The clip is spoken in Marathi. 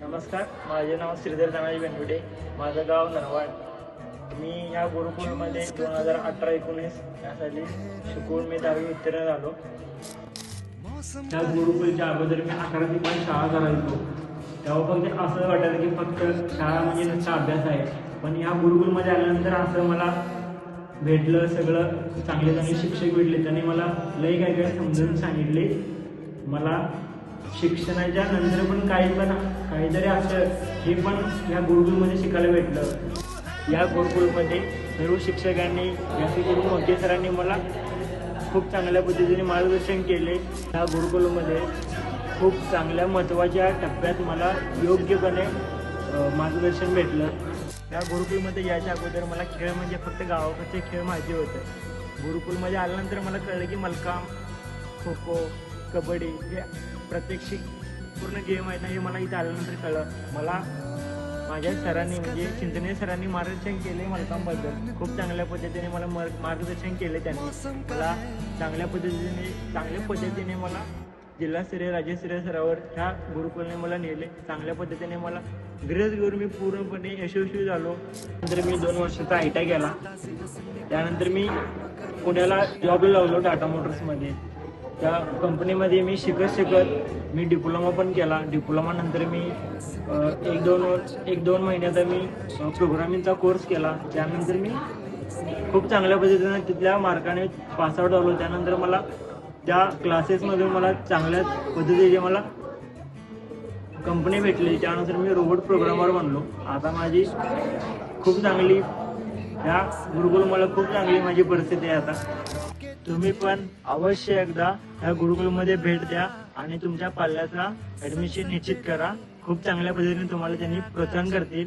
नमस्कार, माझे नाव श्रीधर तानाजी बेनवडे, माझं गाव नरवाड. मी या गुरुकुलमध्ये 2018-19 या साली शिकून मी 10वी उत्तीर्ण झालो. त्या गुरुकुलच्या अगोदर मी 11 ते 5 शाळा करायचो. तेव्हा पण ते असं वाटायचं की फक्त शाळा म्हणजे नुसता अभ्यास आहे. पण या गुरुकुलमध्ये आल्यानंतर असं मला भेटलं, सगळं चांगले चांगले शिक्षक भेटले. त्यांनी मला लई काय काय समजून सांगितले. मला शिक्षणाच्या नंतर पण काहीतरी असं हे पण या गुरुकुलमध्ये शिकायला भेटलं. या गुरुकुलमध्ये सर्व शिक्षकांनी जास्ती करून मोठे सरांनी मला खूप चांगल्या पद्धतीने मार्गदर्शन केले. या गुरुकुलमध्ये खूप चांगल्या महत्त्वाच्या टप्प्यात मला योग्यपणे मार्गदर्शन भेटलं. या गुरुकुलमध्ये याच्या अगोदर मला खेळ म्हणजे फक्त गावाकडचे खेळ माहिती होतं. गुरुकुलमध्ये आल्यानंतर मला कळलं की मलखांब, खो खो, कबड्डी हे प्रात्यक्षिक पूर्ण गेम आहेत ना, हे मला इथं आल्यानंतर कळलं. मला माझ्या सरांनी म्हणजे चिंतने सरांनी मार्गदर्शन केले मलखांबबद्दल. खूप चांगल्या पद्धतीने मला मार्गदर्शन केले. त्यांनी मला चांगल्या पद्धतीने मला जिल्हास्तरीय राज्यस्तरीय स्तरावर ह्या गुरुकुलने मला नेले. चांगल्या पद्धतीने मला ग्रेस घेऊन मी पूर्णपणे यशस्वी झालो. नंतर मी 2 वर्षाचा ITI केला. त्यानंतर मी पुण्याला जॉबला लागलो टाटा मोटर्समध्ये. त्या कंपनीमध्ये मी शिकत मी डिप्लोमा पण केला. डिप्लोमा नंतर मी एक दोन महिन्याचा मी प्रोग्रामिंगचा कोर्स केला. त्यानंतर मी खूप चांगल्या पद्धतीने तिथल्या मार्काने पासआउट झालो. त्यानंतर मला त्या क्लासेसमधून मला चांगल्या पद्धतीने मला कंपनी भेटली. त्यानंतर मी रोबोट प्रोग्रामर बनलो. आता माझी खूप चांगली या गुरुकुलमुळे खूप चांगली माझी परिस्थिती आहे. आता तुम्ही पण अवश्य एकदा ह्या गुरुकुलमध्ये भेट द्या आणि तुमच्या पाल्याचा ॲडमिशन निश्चित करा. खूप चांगल्या पद्धतीने तुम्हाला त्यांनी प्रोत्साहन करतील.